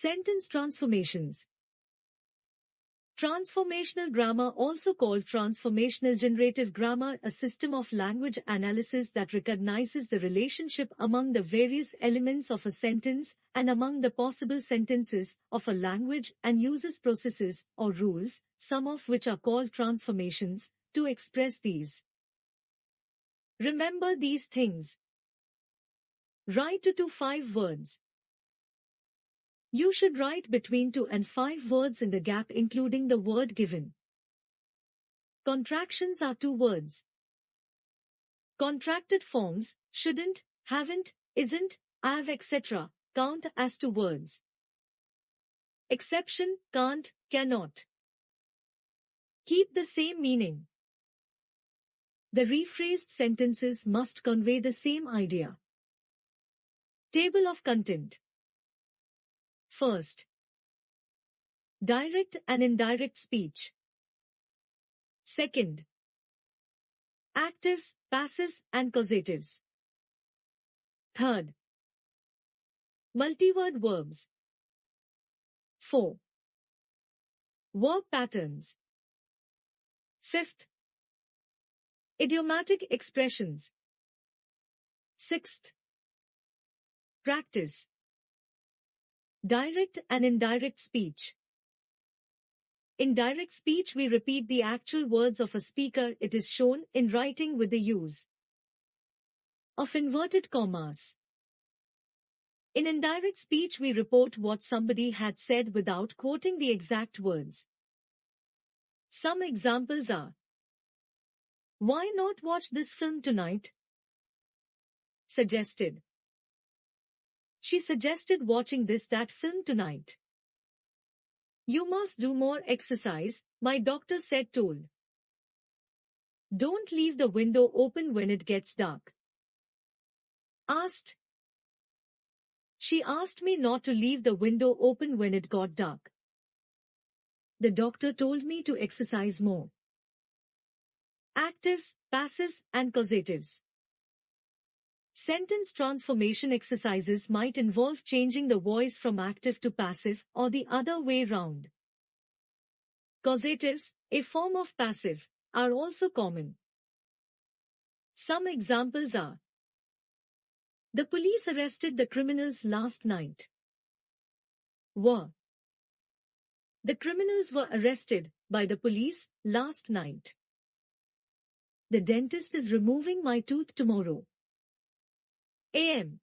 Sentence transformations. Transformational grammar, also called transformational generative grammar, a system of language analysis that recognizes the relationship among the various elements of a sentence and among the possible sentences of a language and uses processes or rules, some of which are called transformations, to express these. Remember these things. Write 2 to 5 words. You should write between 2 and 5 words in the gap including the word given. Contractions are 2 words. Contracted forms, shouldn't, haven't, isn't, have, etc., count as 2 words. Exception, can't, cannot. Keep the same meaning. The rephrased sentences must convey the same idea. Table of content. First, direct and indirect speech. Second, actives, passives and causatives. Third, multivowed verbs. 4. Verb patterns. 5th, idiomatic expressions. 6th, practice. Direct and indirect speech. In direct speech, we repeat the actual words of a speaker. It is shown in writing with the use of inverted commas. In indirect speech, we report what somebody had said without quoting the exact words. Some examples are: why not watch this film tonight? Suggested. She suggested watching that film tonight. You must do more exercise, my doctor said. Told. Don't leave the window open when it gets dark. Asked. She asked me not to leave the window open when it got dark. The doctor told me to exercise more. Actives, passives and causatives. Sentence transformation exercises might involve changing the voice from active to passive or the other way round. Causatives, a form of passive, are also common. Some examples are: the police arrested the criminals last night. Were. The criminals were arrested by the police last night. The dentist is removing my tooth tomorrow. AM.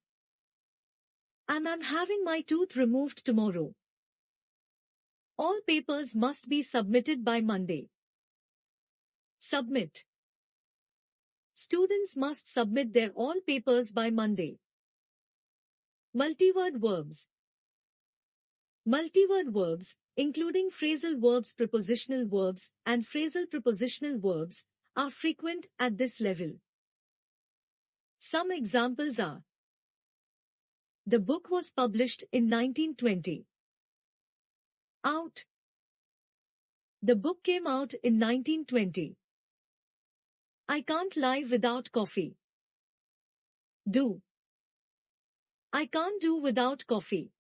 I'm having my tooth removed tomorrow. All papers must be submitted by Monday. Submit. Students must submit their all papers by Monday. Multivowed verbs. Multivowed verbs, including phrasal verbs, prepositional verbs, and phrasal prepositional verbs, are frequent at this level. Some examples are: the book was published in 1920. Out. The book came out in 1920. I can't live without coffee. Do. I can't do without coffee.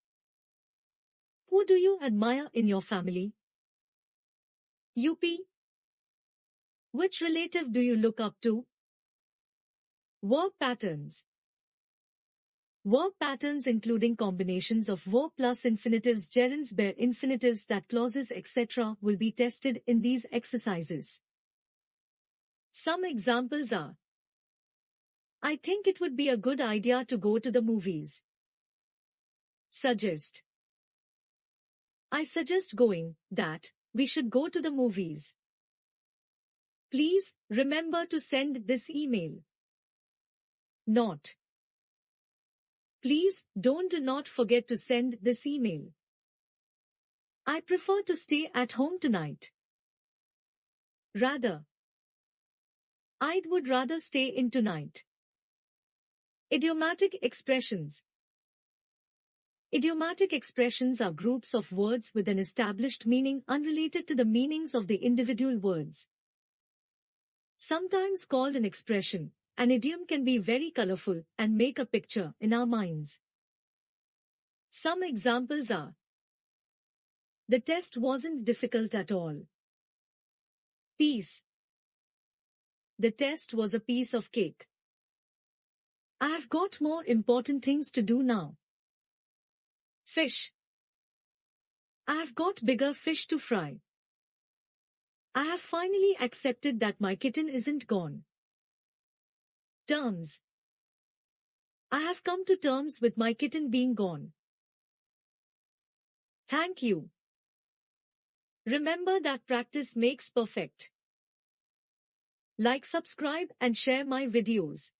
Who do you admire in your family? UP. Which relative do you look up to? Verb patterns. Verb patterns including combinations of verb plus infinitives, gerunds, bare infinitives, that clauses, etc. will be tested in these exercises. Some examples are: I think it would be a good idea to go to the movies. Suggest. I suggest going, that we should go to the movies. Please remember to send this email. Not. Please do not forget to send this email. I prefer to stay at home tonight. Rather. I would rather stay in tonight. Idiomatic expressions. Idiomatic expressions are groups of words with an established meaning unrelated to the meanings of the individual words. Sometimes called an expression, an idiom can be very colorful and make a picture in our minds. Some examples are: The test wasn't difficult at all. Piece. The test was a piece of cake. I have got more important things to do now. Fish. I have got bigger fish to fry. I have finally accepted that my kitten isn't gone. Terms. I have come to terms with my kitten being gone. Thank you. Remember that practice makes perfect. Like, subscribe and share my videos.